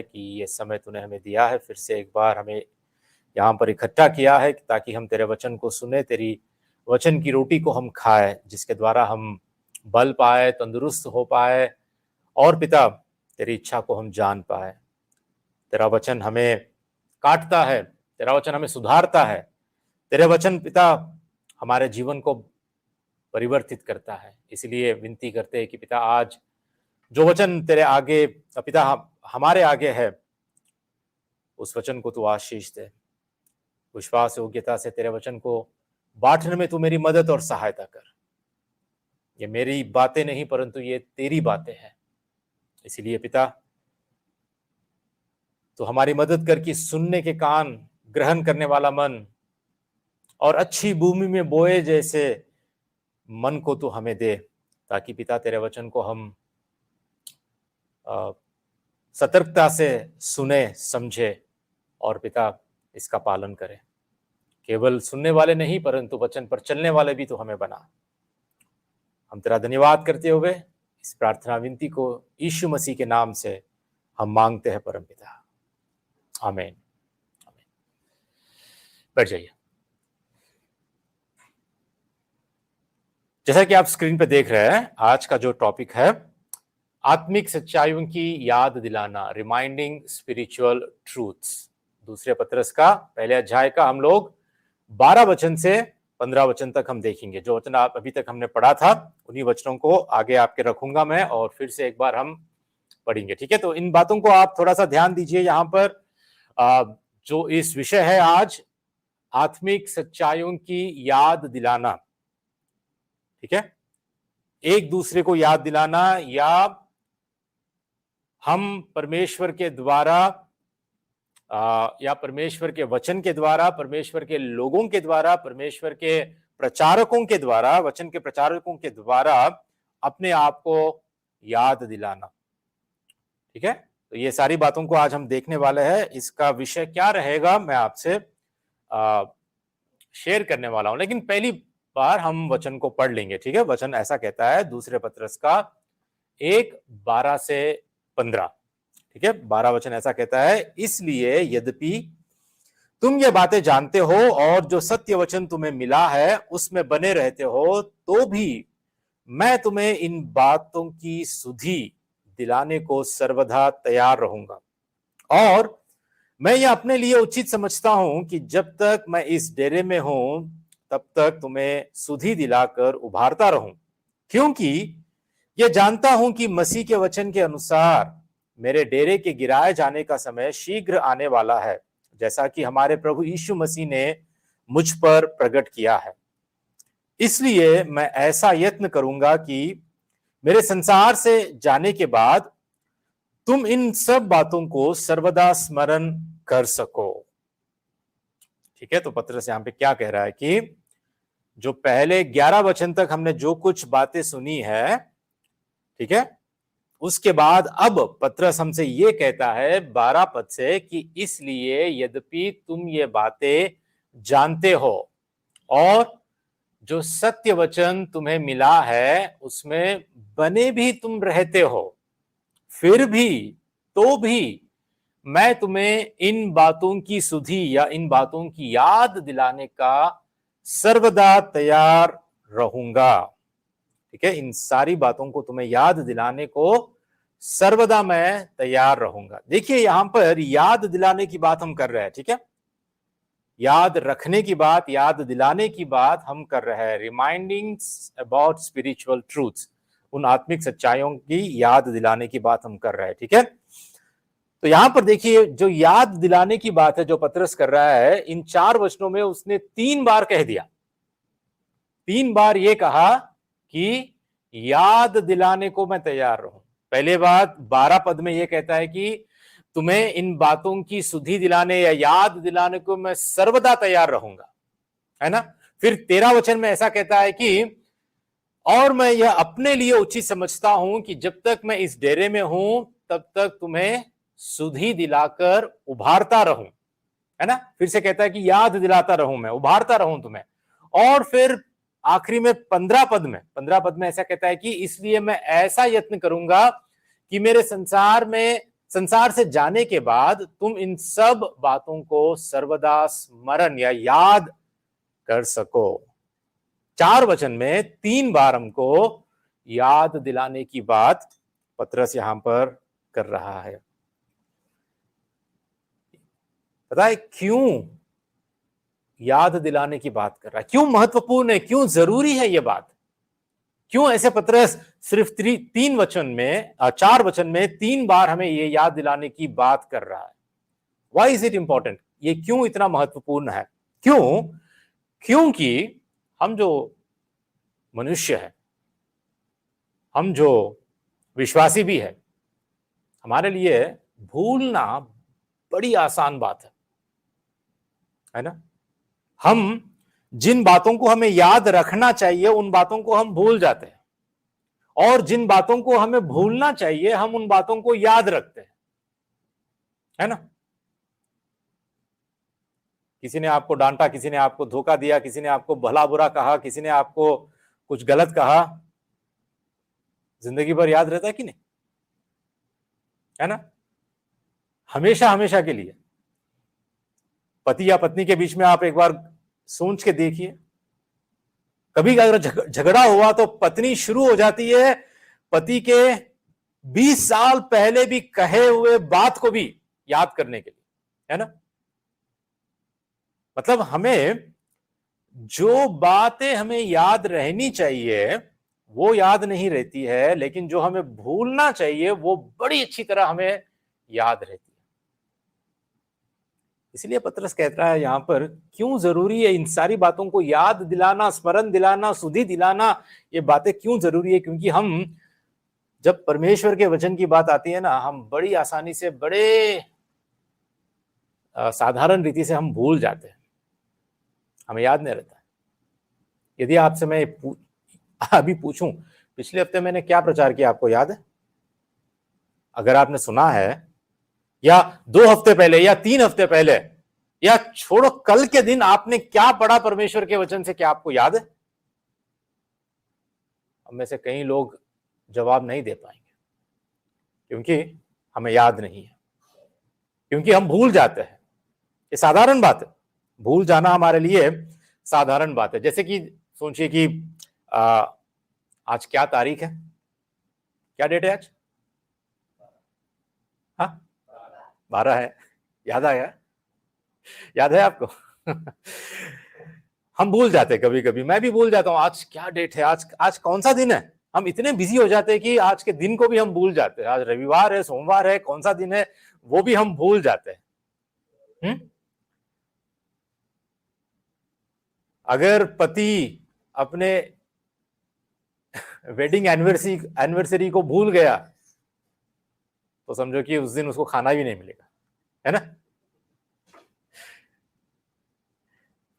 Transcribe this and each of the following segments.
कि ये समय तूने हमें दिया है, फिर से एक बार हमें यहाँ पर इकट्ठा किया है ताकि हम तेरे वचन को सुने, तेरी वचन की रोटी को हम खाए, जिसके द्वारा हम बल पाए, तंदुरुस्त हो पाए और पिता तेरी इच्छा को हम जान पाए। तेरा वचन हमें काटता है, तेरा वचन हमें सुधारता है, तेरे वचन पिता हमारे जीवन को परिवर्तित करता है। इसलिए विनती करते हैं कि पिता आज जो वचन तेरे आगे पिता हमारे आगे है, उस वचन को तू आशीष दे। विश्वास योग्यता से तेरे वचन को बांटने में तू मेरी मदद और सहायता कर। ये मेरी बातें नहीं परंतु ये तेरी बातें हैं। इसीलिए पिता तो हमारी मदद कर कि सुनने के कान, ग्रहण करने वाला मन और अच्छी भूमि में बोए जैसे मन को तू हमें दे, ताकि पिता तेरे वचन को हम सतर्कता से सुने, समझे और पिता इसका पालन करें। केवल सुनने वाले नहीं परंतु वचन पर चलने वाले भी तो हमें बना। हम तेरा धन्यवाद करते हुए इस प्रार्थना विनती को यीशु मसीह के नाम से हम मांगते हैं परम पिता, आमीन। बैठ जाइए। जैसा कि आप स्क्रीन पे देख रहे हैं, आज का जो टॉपिक है आत्मिक सच्चाइयों की याद दिलाना, रिमाइंडिंग स्पिरिचुअल ट्रूथ्स। दूसरे पत्रस का पहले अध्याय का हम लोग 12 वचन से 15 वचन तक हम देखेंगे। जो वचन आप अभी तक हमने पढ़ा था उन्हीं वचनों को आगे आपके रखूंगा मैं और फिर से एक बार हम पढ़ेंगे, ठीक है। तो इन बातों को आप थोड़ा सा ध्यान दीजिए। यहाँ पर जो इस विषय है आज, आत्मिक सच्चाइयों की याद दिलाना, ठीक है। एक दूसरे को याद दिलाना या हम परमेश्वर के द्वारा या परमेश्वर के वचन के द्वारा, परमेश्वर के लोगों के द्वारा, परमेश्वर के प्रचारकों के द्वारा, वचन के प्रचारकों के द्वारा अपने आप को याद दिलाना, ठीक है। तो ये सारी बातों को आज हम देखने वाले हैं। इसका विषय क्या रहेगा मैं आपसे शेयर करने वाला हूं, लेकिन पहली बार हम वचन को पढ़ लेंगे, ठीक है। वचन ऐसा कहता है दूसरे पत्रस का 1:12 से 15, ठीक है। 12 वचन ऐसा कहता है, इसलिए यद्यपि तुम ये बातें जानते हो और जो सत्य वचन तुम्हें मिला है उसमें बने रहते हो, तो भी मैं तुम्हें इन बातों की सुधि दिलाने को सर्वदा तैयार रहूंगा। और मैं ये अपने लिए उचित समझता हूं कि जब तक मैं इस डेरे में हूं तब तक तुम्हें सुधि दिलाकर उभारता रहूं, क्योंकि ये जानता हूं कि मसीह के वचन के अनुसार मेरे डेरे के गिराए जाने का समय शीघ्र आने वाला है, जैसा कि हमारे प्रभु यीशु मसीह ने मुझ पर प्रकट किया है। इसलिए मैं ऐसा यत्न करूंगा कि मेरे संसार से जाने के बाद तुम इन सब बातों को सर्वदा स्मरण कर सको, ठीक है। तो पत्रस यहां पे क्या कह रहा है कि जो पहले 11 वचन तक हमने जो कुछ बातें सुनी है, ठीक है, उसके बाद अब पत्रस हमसे ये कहता है 12 पद से कि इसलिए यद्यपि तुम ये बातें जानते हो और जो सत्य वचन तुम्हें मिला है उसमें बने भी तुम रहते हो, फिर भी तो भी मैं तुम्हें इन बातों की सुधि या इन बातों की याद दिलाने का सर्वदा तैयार रहूंगा, ठीक है। इन सारी बातों को तुम्हें याद दिलाने को सर्वदा मैं तैयार रहूंगा। देखिए यहां पर याद दिलाने की बात हम कर रहे हैं, ठीक है। याद रखने की बात, याद दिलाने की बात हम कर रहे हैं। रिमाइंडिंग अबाउट स्पिरिचुअल ट्रूथ्स, उन आत्मिक सच्चाइयों की याद दिलाने की बात हम कर रहे हैं, ठीक है। तो यहां पर देखिए जो याद दिलाने की बात है जो पत्रस कर रहा है, इन 4 वचनों में उसने 3 बार कह दिया, 3 बार ये कहा कि याद दिलाने को मैं तैयार रहूं। पहले बात 12 पद में यह कहता है कि तुम्हें इन बातों की सुधि दिलाने या याद दिलाने को मैं सर्वदा तैयार रहूंगा, है ना। फिर 13 वचन में ऐसा कहता है कि और मैं यह अपने लिए उचित समझता हूं कि जब तक मैं इस डेरे में हूं तब तक तुम्हें सुधि दिलाकर उभारता रहूं, है ना। फिर से कहता है कि याद दिलाता रहूं, मैं उभारता रहूं तुम्हें। और फिर आखिरी में 15 पद में ऐसा कहता है कि इसलिए मैं ऐसा यत्न करूंगा कि मेरे संसार में संसार से जाने के बाद तुम इन सब बातों को सर्वदा स्मरण या याद कर सको। 4 वचन में 3 बार हमको याद दिलाने की बात पतरस यहां पर कर रहा है। पता है क्यों याद दिलाने की बात कर रहा है? क्यों महत्वपूर्ण है, क्यों जरूरी है यह बात? क्यों ऐसे पतरस सिर्फ 3 वचन में 4 वचन में 3 बार हमें यह याद दिलाने की बात कर रहा है? Why is it important? ये क्यों इतना महत्वपूर्ण है? क्यों? क्योंकि हम जो मनुष्य है, हम जो विश्वासी भी है, हमारे लिए भूलना बड़ी आसान बात है ना? हम जिन बातों को हमें याद रखना चाहिए उन बातों को हम भूल जाते हैं, और जिन बातों को हमें भूलना चाहिए हम उन बातों को याद रखते हैं, है ना? किसी ने आपको डांटा, किसी ने आपको धोखा दिया, किसी ने आपको भला बुरा कहा, किसी ने आपको कुछ गलत कहा, जिंदगी भर याद रहता है कि नहीं? है ना? हमेशा हमेशा के लिए। पति या पत्नी के बीच में आप एक बार सोच के देखिए, कभी अगर झगड़ा हुआ तो पत्नी शुरू हो जाती है पति के 20 साल पहले भी कहे हुए बात को भी याद करने के लिए, है ना? मतलब हमें जो बातें हमें याद रहनी चाहिए वो याद नहीं रहती है, लेकिन जो हमें भूलना चाहिए वो बड़ी अच्छी तरह हमें याद रहती है। इसलिए पतरस कहता है यहां पर क्यों जरूरी है इन सारी बातों को याद दिलाना, स्मरण दिलाना, सुधि दिलाना। ये बातें क्यों जरूरी है? क्योंकि हम जब परमेश्वर के वचन की बात आती है ना, हम बड़ी आसानी से, बड़े साधारण रीति से हम भूल जाते हैं, हमें याद नहीं रहता। यदि आपसे मैं अभी पूछूं पिछले हफ्ते मैंने क्या प्रचार किया, आपको याद है? अगर आपने सुना है, या 2 हफ्ते पहले या 3 हफ्ते पहले, या छोड़ो कल के दिन आपने क्या पढ़ा परमेश्वर के वचन से, क्या आपको याद है? हम में से कई लोग जवाब नहीं दे पाएंगे, क्योंकि हमें याद नहीं है, क्योंकि हम भूल जाते हैं। ये साधारण बात है, भूल जाना हमारे लिए साधारण बात है। जैसे कि सोचिए कि आज क्या तारीख है, क्या डेट है आज? हाँ, 12 है। याद आया? याद है आपको? हम भूल जाते हैं कभी कभी, मैं भी भूल जाता हूं आज क्या डेट है, आज आज कौन सा दिन है। हम इतने बिजी हो जाते हैं कि आज के दिन को भी हम भूल जाते हैं। आज रविवार है, सोमवार है, कौन सा दिन है वो भी हम भूल जाते हैं। अगर पति अपने वेडिंग एनिवर्सरी को भूल गया तो समझो कि उस दिन उसको खाना भी नहीं मिलेगा, है ना?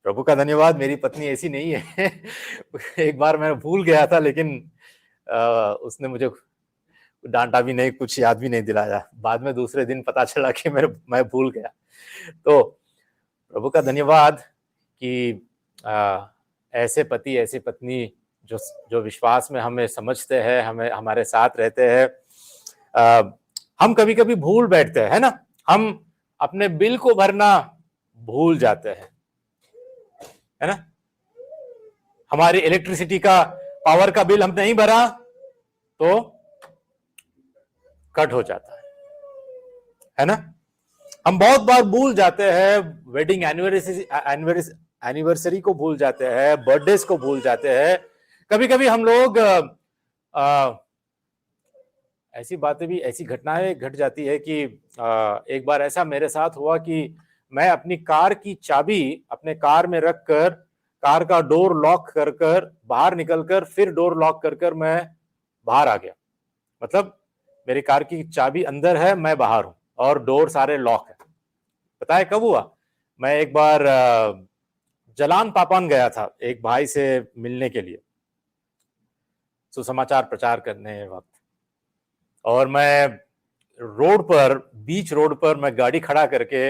प्रभु का धन्यवाद, मेरी पत्नी ऐसी नहीं है। एक बार मैं भूल गया था, लेकिन उसने मुझे डांटा भी नहीं, कुछ याद भी नहीं दिलाया। बाद में दूसरे दिन पता चला कि मैं भूल गया। तो प्रभु का धन्यवाद कि ऐसे पति, ऐसी पत्नी जो विश्वास में हमें समझते हैं, हमें हमारे साथ रहते हैं। हम कभी कभी भूल बैठते हैं, है ना? हम अपने बिल को भरना भूल जाते हैं, है ना? हमारी इलेक्ट्रिसिटी का, पावर का बिल हम नहीं भरा तो कट हो जाता है ना? हम बहुत बार भूल जाते हैं, वेडिंग एनिवर्सरी को भूल जाते हैं, बर्थडेज को भूल जाते हैं। कभी कभी हम लोग ऐसी बातें भी, ऐसी घटनाएं घट जाती है कि एक बार ऐसा मेरे साथ हुआ कि मैं अपनी कार की चाबी अपने कार में रखकर, कार का डोर लॉक कर कर बाहर निकलकर, फिर डोर लॉक कर कर मैं बाहर आ गया। मतलब मेरी कार की चाबी अंदर है, मैं बाहर हूं और डोर सारे लॉक है। पता है कब हुआ? मैं एक बार जलान पापान गया था एक भाई से मिलने के लिए, सुसमाचार प्रचार करने वक्त, और मैं रोड पर, बीच रोड पर मैं गाड़ी खड़ा करके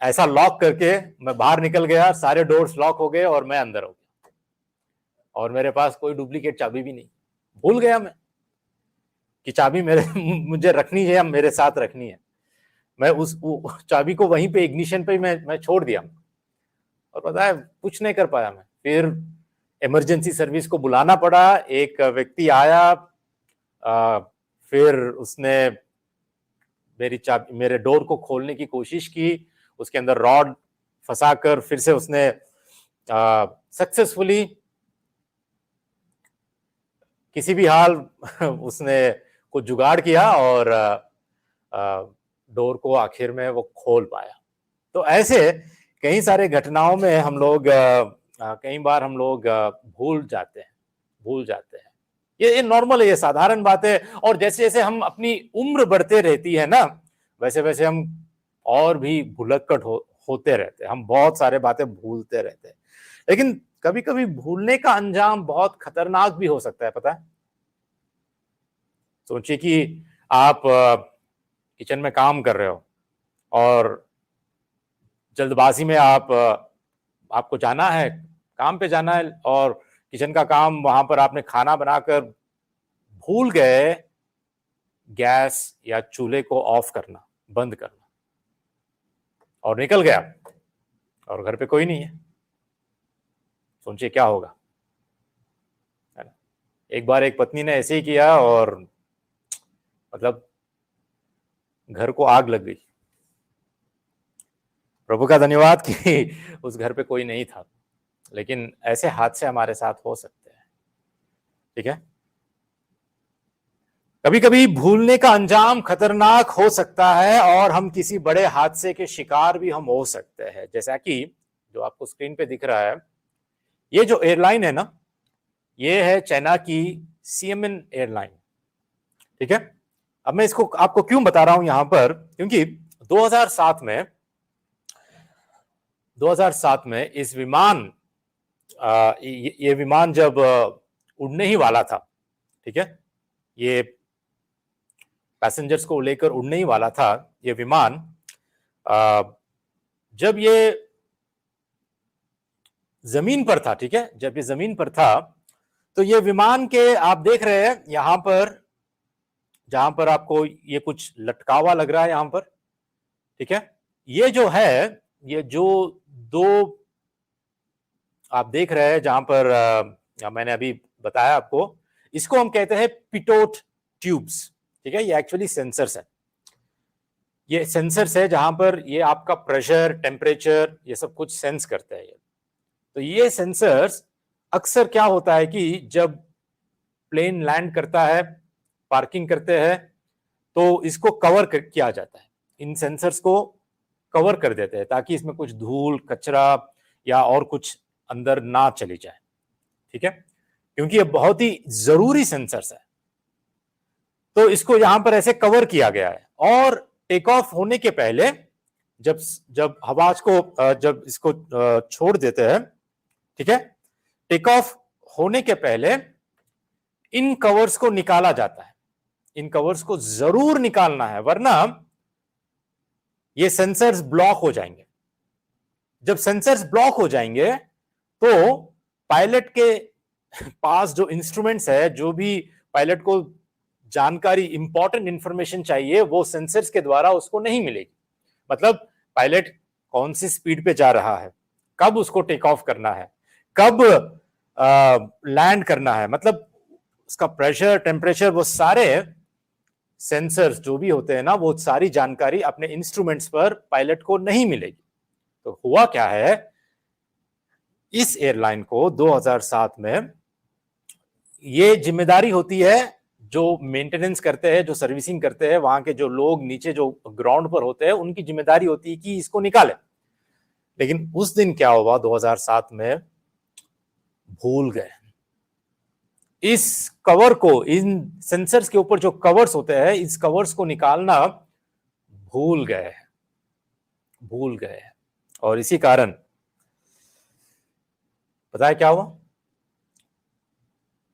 ऐसा लॉक करके मैं बाहर निकल गया। सारे डोर्स लॉक हो गए और मैं अंदर हो गया, और मेरे पास कोई डुप्लीकेट चाबी भी नहीं, भूल गया मैं। कि चाबी मेरे मुझे रखनी है या मेरे साथ रखनी है। मैं उस चाबी को वहीं पे इग्निशन पे मैं छोड़ दिया, और पता है कुछ नहीं कर पाया मैं। फिर इमरजेंसी सर्विस को बुलाना पड़ा, एक व्यक्ति आया, फिर उसने मेरे डोर को खोलने की कोशिश की, उसके अंदर रॉड फंसाकर फिर से उसने सक्सेसफुली किसी भी हाल उसने कुछ जुगाड़ किया और डोर को आखिर में वो खोल पाया। तो ऐसे कई सारे घटनाओं में हम लोग कई बार हम लोग भूल जाते हैं। ये नॉर्मल है, ये साधारण बात है। और जैसे जैसे हम अपनी उम्र बढ़ते रहती है ना, वैसे वैसे हम और भी भुलक्कड़ होते रहते हैं, हम बहुत सारे बातें भूलते रहते हैं। लेकिन कभी कभी भूलने का अंजाम बहुत खतरनाक भी हो सकता है, पता है। सोचिए कि आप किचन में काम कर रहे हो और जल्दबाजी में आपको जाना है, काम पे जाना है, और किचन का काम वहां पर आपने खाना बनाकर भूल गए गैस या चूल्हे को ऑफ करना, बंद करना, और निकल गया और घर पे कोई नहीं है। सोचिए क्या होगा, है ना। एक बार एक पत्नी ने ऐसे ही किया और मतलब घर को आग लग गई। प्रभु का धन्यवाद कि उस घर पे कोई नहीं था, लेकिन ऐसे हादसे हमारे साथ हो सकते हैं, ठीक है। कभी कभी भूलने का अंजाम खतरनाक हो सकता है और हम किसी बड़े हादसे के शिकार भी हम हो सकते हैं। जैसा कि जो आपको स्क्रीन पे दिख रहा है, ये जो एयरलाइन है ना, ये है चाइना की सीएमएन एयरलाइन, ठीक है। अब मैं इसको आपको क्यों बता रहा हूं यहां पर, क्योंकि 2007 में इस विमान ये विमान जब उड़ने ही वाला था, ठीक है, ये पैसेंजर्स को लेकर उड़ने ही वाला था ये विमान, जब ये जमीन पर था, ठीक है, जब ये जमीन पर था, तो ये विमान के आप देख रहे हैं यहां पर, जहां पर आपको ये कुछ लटकावा लग रहा है यहां पर, ठीक है। ये जो है, ये जो दो आप देख रहे हैं जहां पर मैंने अभी बताया आपको, इसको हम कहते हैं पिटोट ट्यूब्स, ठीक है। ये एक्चुअली सेंसर्स है, ये सेंसर्स है जहां पर ये आपका प्रेशर, टेम्परेचर, ये सब कुछ सेंस करते हैं। तो ये सेंसर्स अक्सर क्या होता है कि जब प्लेन लैंड करता है, पार्किंग करते हैं, तो इसको कवर किया जाता है, इन सेंसर्स को कवर कर देते हैं ताकि इसमें कुछ धूल, कचरा या और कुछ अंदर ना चली जाए, ठीक है, क्योंकि ये बहुत ही जरूरी सेंसर्स है। तो इसको यहां पर ऐसे कवर किया गया है, और टेक ऑफ होने के पहले जब हवा को जब इसको छोड़ देते हैं, ठीक है, टेक ऑफ होने के पहले इन कवर्स को निकाला जाता है। इन कवर्स को जरूर निकालना है, वरना ये सेंसर्स ब्लॉक हो जाएंगे। जब सेंसर्स ब्लॉक हो जाएंगे तो पायलट के पास जो इंस्ट्रूमेंट्स है, जो भी पायलट को जानकारी, इंपॉर्टेंट इंफॉर्मेशन चाहिए, वो सेंसर्स के द्वारा उसको नहीं मिलेगी। मतलब पायलट कौन सी स्पीड पे जा रहा है, कब उसको टेक ऑफ करना है, कब लैंड करना है, मतलब उसका प्रेशर, टेम्परेचर, वो सारे सेंसर्स जो भी होते हैं ना, वो सारी जानकारी अपने इंस्ट्रूमेंट्स पर पायलट को नहीं मिलेगी। तो हुआ क्या है, इस एयरलाइन को 2007 में ये जिम्मेदारी होती है, जो मेंटेनेंस करते हैं, जो सर्विसिंग करते हैं, वहां के जो लोग नीचे जो ग्राउंड पर होते हैं, उनकी जिम्मेदारी होती है कि इसको निकाले। लेकिन उस दिन क्या हुआ, 2007 में भूल गए इस कवर को, इन सेंसर्स के ऊपर जो कवर्स होते हैं, इस कवर्स को निकालना भूल गए। और इसी कारण पता है क्या हुआ,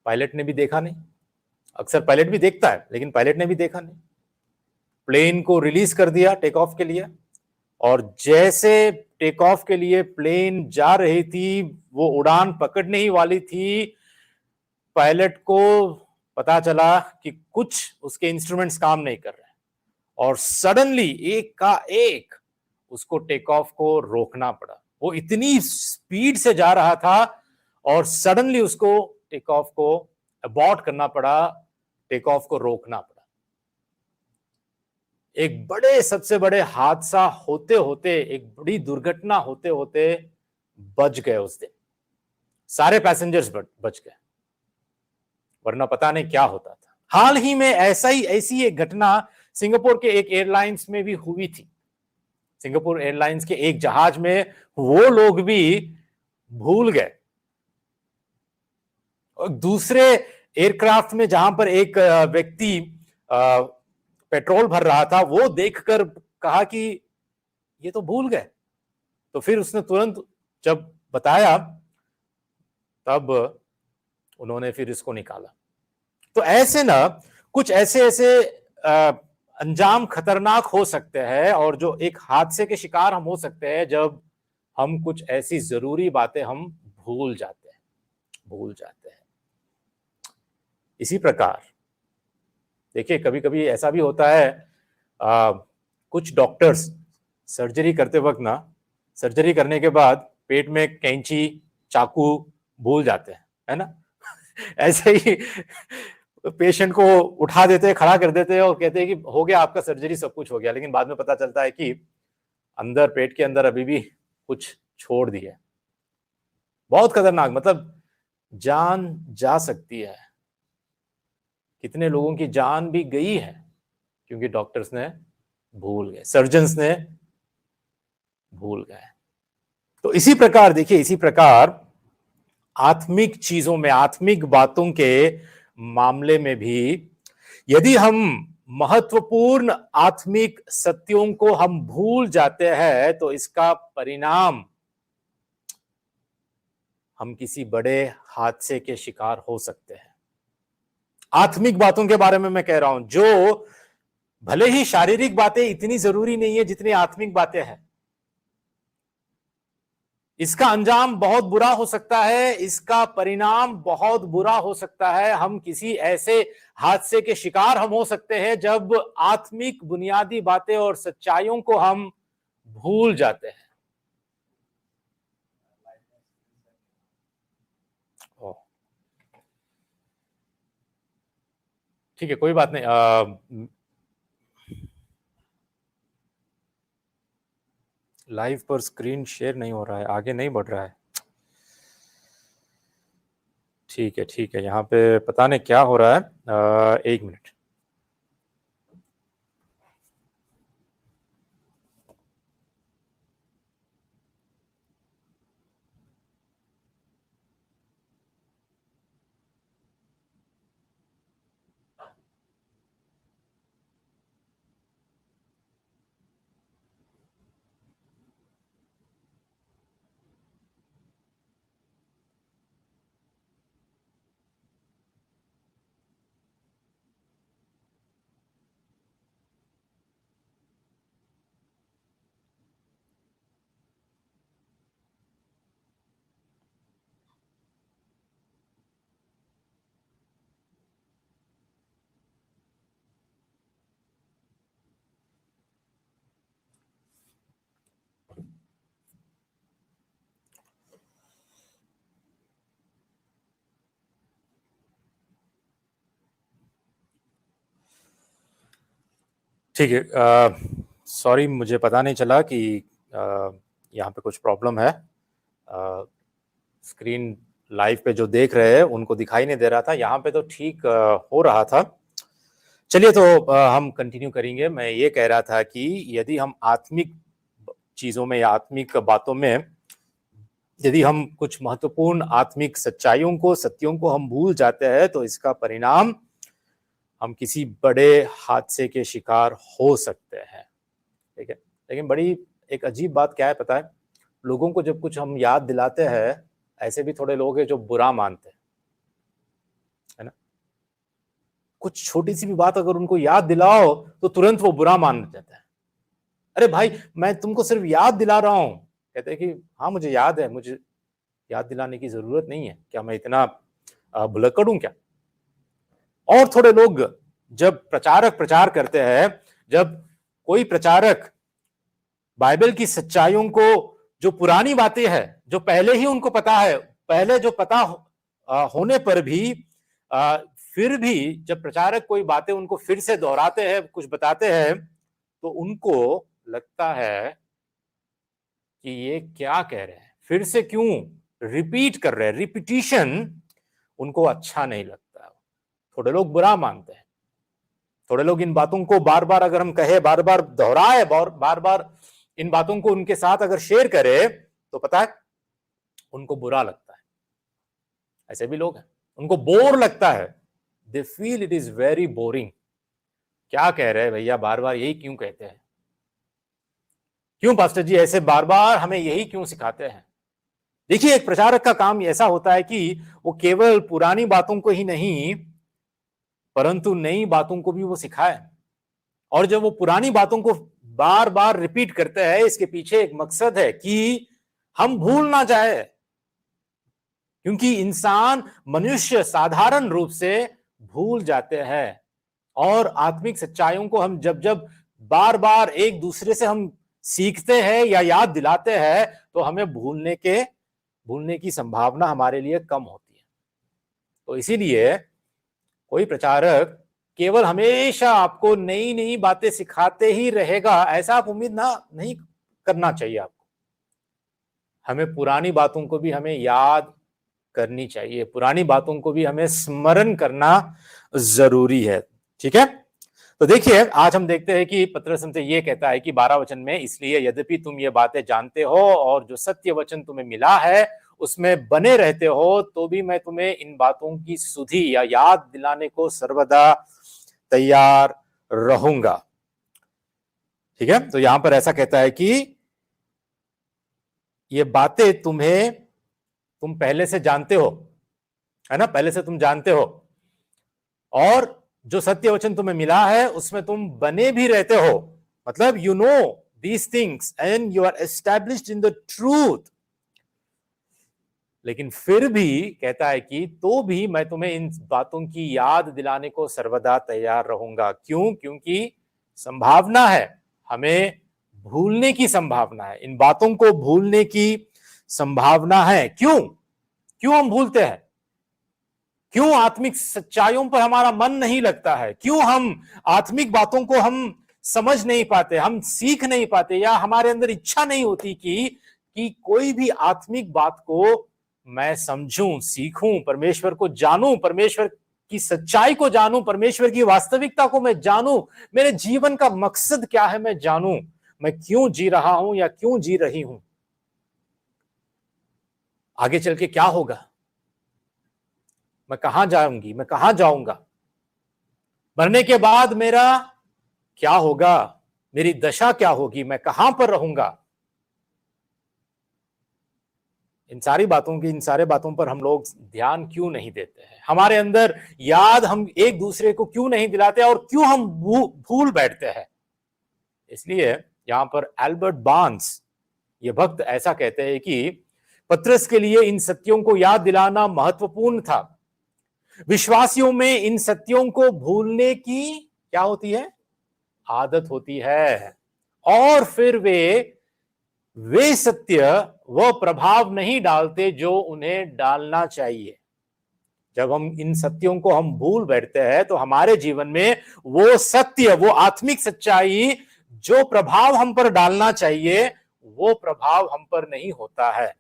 पायलट ने भी देखा नहीं। अक्सर पायलट भी देखता है, लेकिन पायलट ने भी देखा नहीं। प्लेन को रिलीज कर दिया टेक ऑफ के लिए, और जैसे टेक ऑफ के लिए प्लेन जा रही थी, वो उड़ान पकड़ने ही वाली थी, पायलट को पता चला कि कुछ उसके इंस्ट्रूमेंट्स काम नहीं कर रहे और सडनली एक का एक उसको टेक ऑफ को रोकना पड़ा। वो इतनी स्पीड से जा रहा था और सडनली उसको टेक ऑफ को अबॉर्ट करना पड़ा, टेक ऑफ को रोकना पड़ा। एक बड़े सबसे बड़े हादसा होते होते, एक बड़ी दुर्घटना होते होते बच गए उस दिन। सारे पैसेंजर्स बच गए, वरना पता नहीं क्या होता था। हाल ही में ऐसी एक घटना सिंगापुर के एक एयरलाइंस में भी हुई थी। सिंगापुर एयरलाइंस के एक जहाज में वो लोग भी भूल गए और दूसरे एयरक्राफ्ट में जहां पर एक व्यक्ति पेट्रोल भर रहा था, वो देखकर कहा कि ये तो भूल गए। तो फिर उसने तुरंत जब बताया तब उन्होंने फिर इसको निकाला। तो ऐसे ना कुछ ऐसे अंजाम खतरनाक हो सकते हैं और जो एक हादसे के शिकार हम हो सकते हैं जब हम कुछ ऐसी जरूरी बातें हम भूल जाते हैं। इसी प्रकार देखिए, कभी कभी ऐसा भी होता है, कुछ डॉक्टर्स सर्जरी करते वक्त ना, सर्जरी करने के बाद पेट में कैंची चाकू भूल जाते हैं, है ना। ऐसे ही पेशेंट को उठा देते हैं, खड़ा कर देते हैं और कहते हैं कि हो गया आपका सर्जरी, सब कुछ हो गया, लेकिन बाद में पता चलता है कि अंदर, पेट के अंदर अभी भी कुछ छोड़ दिया। बहुत खतरनाक, मतलब जान जा सकती है। कितने लोगों की जान भी गई है क्योंकि डॉक्टर्स ने भूल गए, सर्जन्स ने भूल गए। तो इसी प्रकार देखिए, इसी प्रकार आत्मिक चीजों में, आत्मिक बातों के मामले में भी यदि हम महत्वपूर्ण आत्मिक सत्यों को हम भूल जाते हैं तो इसका परिणाम हम किसी बड़े हादसे के शिकार हो सकते हैं। आत्मिक बातों के बारे में मैं कह रहा हूं, जो भले ही शारीरिक बातें इतनी जरूरी नहीं है जितनी आत्मिक बातें हैं। इसका अंजाम बहुत बुरा हो सकता है, इसका परिणाम बहुत बुरा हो सकता है। हम किसी ऐसे हादसे के शिकार हम हो सकते हैं जब आत्मिक बुनियादी बातें और सच्चाइयों को हम भूल जाते हैं। ठीक है, कोई बात नहीं। लाइव पर स्क्रीन शेयर नहीं हो रहा है, आगे नहीं बढ़ रहा है। ठीक है, यहाँ पे पता नहीं क्या हो रहा है। एक मिनट। ठीक है, सॉरी, मुझे पता नहीं चला कि यहाँ पे कुछ प्रॉब्लम है। स्क्रीन लाइव पे जो देख रहे हैं उनको दिखाई नहीं दे रहा था, यहाँ पे तो ठीक हो रहा था। चलिए, तो हम कंटिन्यू करेंगे। मैं ये कह रहा था कि यदि हम आत्मिक चीजों में या आत्मिक बातों में यदि हम कुछ महत्वपूर्ण आत्मिक सच्चाइयों को, सत्यों को हम भूल जाते हैं तो इसका परिणाम हम किसी बड़े हादसे के शिकार हो सकते हैं। ठीक है, लेकिन बड़ी एक अजीब बात क्या है पता है, लोगों को जब कुछ हम याद दिलाते हैं, ऐसे भी थोड़े लोग हैं जो बुरा मानते हैं, है ना। कुछ छोटी सी भी बात अगर उनको याद दिलाओ तो तुरंत वो बुरा मान जाता है। अरे भाई, मैं तुमको सिर्फ याद दिला रहा हूं। कहते हैं कि हाँ मुझे याद है, मुझे याद दिलाने की जरूरत नहीं है, क्या मैं इतना भुलक्कड़ हूं क्या। और थोड़े लोग जब प्रचारक प्रचार करते हैं, जब कोई प्रचारक बाइबल की सच्चाइयों को, जो पुरानी बातें हैं, जो पहले ही उनको पता है, पहले जो पता होने पर भी फिर भी जब प्रचारक कोई बातें उनको फिर से दोहराते हैं, कुछ बताते हैं, तो उनको लगता है कि ये क्या कह रहे हैं, फिर से क्यों रिपीट कर रहे हैं। रिपीटिशन उनको अच्छा नहीं लगता। थोड़े लोग बुरा मानते हैं, थोड़े लोग इन बातों को बार बार अगर हम कहे, बार बार दोहराए, बार बार इन बातों को उनके साथ अगर शेयर करे, तो पता है उनको बुरा लगता है। ऐसे भी लोग हैं, उनको बोर लगता है। They feel it is very boring. क्या कह रहे हैं भैया, बार बार यही क्यों कहते हैं, क्यों पास्टर जी ऐसे बार बार हमें यही क्यों सिखाते हैं। देखिए, एक प्रचारक का काम ऐसा होता है कि वो केवल पुरानी बातों को ही नहीं, परंतु नई बातों को भी वो सिखाए। और जब वो पुरानी बातों को बार बार रिपीट करते हैं, इसके पीछे एक मकसद है कि हम भूल ना जाए। क्योंकि इंसान, मनुष्य साधारण रूप से भूल जाते हैं, और आत्मिक सच्चाइयों को हम जब जब बार बार एक दूसरे से हम सीखते हैं या याद दिलाते हैं, तो हमें भूलने की संभावना हमारे लिए कम होती है। तो इसीलिए कोई प्रचारक केवल हमेशा आपको नई नई बातें सिखाते ही रहेगा, ऐसा आप उम्मीद नहीं करना चाहिए आपको। हमें पुरानी बातों को भी हमें याद करनी चाहिए, पुरानी बातों को भी हमें स्मरण करना जरूरी है। ठीक है, तो देखिए, आज हम देखते हैं कि पतरस हमसे ये कहता है कि 12 वचन में, इसलिए यद्यपि तुम ये बातें जानते हो और जो सत्य वचन तुम्हें मिला है उसमें बने रहते हो, तो भी मैं तुम्हें इन बातों की सुधि या याद दिलाने को सर्वदा तैयार रहूंगा। ठीक है, तो यहां पर ऐसा कहता है कि ये बातें तुम पहले से जानते हो, है ना, पहले से तुम जानते हो, और जो सत्य वचन तुम्हें मिला है उसमें तुम बने भी रहते हो। मतलब you know these things and you are established in the truth. लेकिन फिर भी कहता है कि तो भी मैं तुम्हें इन बातों की याद दिलाने को सर्वदा तैयार रहूंगा। क्यों? क्योंकि संभावना है, हमें भूलने की संभावना है, इन बातों को भूलने की संभावना है। क्यों हम भूलते हैं? क्यों आत्मिक सच्चाइयों पर हमारा मन नहीं लगता है? क्यों हम आत्मिक बातों को हम समझ नहीं पाते, हम सीख नहीं पाते, या हमारे अंदर इच्छा नहीं होती कि कोई भी आत्मिक बात को मैं समझूं, सीखूं, परमेश्वर को जानूं, परमेश्वर की सच्चाई को जानूं, परमेश्वर की वास्तविकता को मैं जानूं, मेरे जीवन का मकसद क्या है मैं जानूं, मैं क्यों जी रहा हूं या क्यों जी रही हूं, आगे चल के क्या होगा, मैं कहां जाऊंगी, मैं कहां जाऊंगा, मरने के बाद मेरा क्या होगा, मेरी दशा क्या होगी, मैं कहां पर रहूंगा। इन सारी बातों पर हम लोग ध्यान क्यों नहीं देते हैं? हमारे अंदर याद हम एक दूसरे को क्यों नहीं दिलाते, और क्यों हम भूल बैठते हैं? इसलिए यहां पर एल्बर्ट बार्न्स, ये भक्त, ऐसा कहते हैं कि पतरस के लिए इन सत्यों को याद दिलाना महत्वपूर्ण था। विश्वासियों में इन सत्यों को भूलने की क्या होती है? आदत होती है, और फिर वे सत्य वो प्रभाव नहीं डालते जो उन्हें डालना चाहिए। जब हम इन सत्यों को हम भूल बैठते हैं, तो हमारे जीवन में वो सत्य, वो आत्मिक सच्चाई जो प्रभाव हम पर डालना चाहिए, वो प्रभाव हम पर नहीं होता है।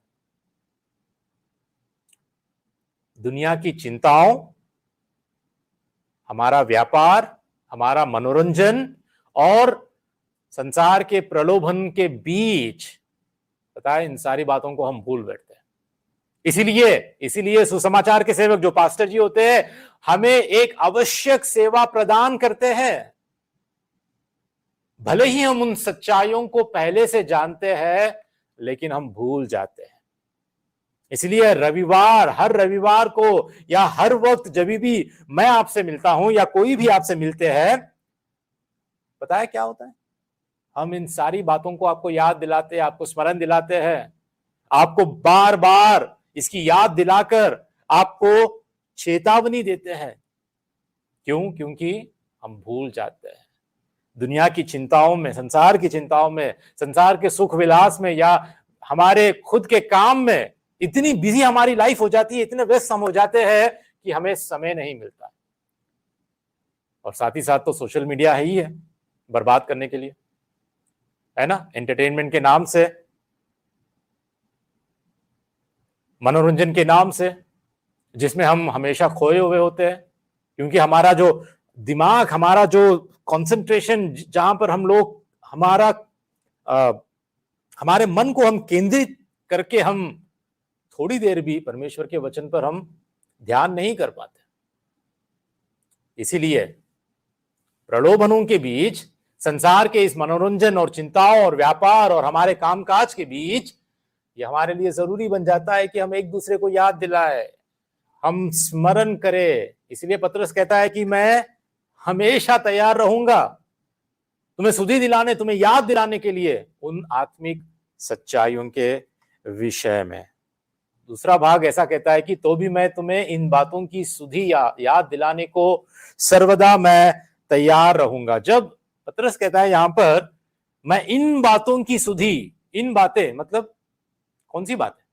दुनिया की चिंताओं, हमारा व्यापार, हमारा मनोरंजन और संसार के प्रलोभन के बीच, पता है, इन सारी बातों को हम भूल बैठते हैं। इसीलिए सुसमाचार के सेवक जो पास्टर जी होते हैं, हमें एक आवश्यक सेवा प्रदान करते हैं। भले ही हम उन सच्चाइयों को पहले से जानते हैं, लेकिन हम भूल जाते हैं। इसलिए हर रविवार को या हर वक्त जब भी मैं आपसे मिलता हूं या कोई भी आपसे मिलते हैं, पता है क्या होता है? हम इन सारी बातों को आपको याद दिलाते हैं, आपको स्मरण दिलाते हैं, आपको बार बार इसकी याद दिलाकर आपको चेतावनी देते हैं क्यों? क्योंकि हम भूल जाते हैं दुनिया की चिंताओं में, संसार की चिंताओं में, संसार के सुख विलास में, या हमारे खुद के काम में इतनी बिजी हमारी लाइफ हो जाती है, इतने व्यस्त हम हो जाते हैं कि हमें समय नहीं मिलता। और साथ ही साथ तो सोशल मीडिया है ही है बर्बाद करने के लिए, है ना, एंटरटेनमेंट के नाम से, मनोरंजन के नाम से, जिसमें हम हमेशा खोए हुए होते हैं। क्योंकि हमारा जो दिमाग, हमारा जो कंसंट्रेशन, जहां पर हम लोग हमारे मन को हम केंद्रित करके हम थोड़ी देर भी परमेश्वर के वचन पर हम ध्यान नहीं कर पाते। इसीलिए प्रलोभनों के बीच, संसार के इस मनोरंजन और चिंताओं और व्यापार और हमारे कामकाज के बीच, ये हमारे लिए जरूरी बन जाता है कि हम एक दूसरे को याद दिलाए, हम स्मरण करें। इसलिए पतरस कहता है कि मैं हमेशा तैयार रहूंगा तुम्हें सुधि दिलाने, तुम्हें याद दिलाने के लिए उन आत्मिक सच्चाइयों के विषय में। दूसरा भाग ऐसा कहता है कि तो भी मैं तुम्हें इन बातों की सुधि याद दिलाने को सर्वदा मैं तैयार रहूंगा। जब पतरस कहता है यहां पर मैं इन बातों की सुधि, इन बातें मतलब कौन सी बात है,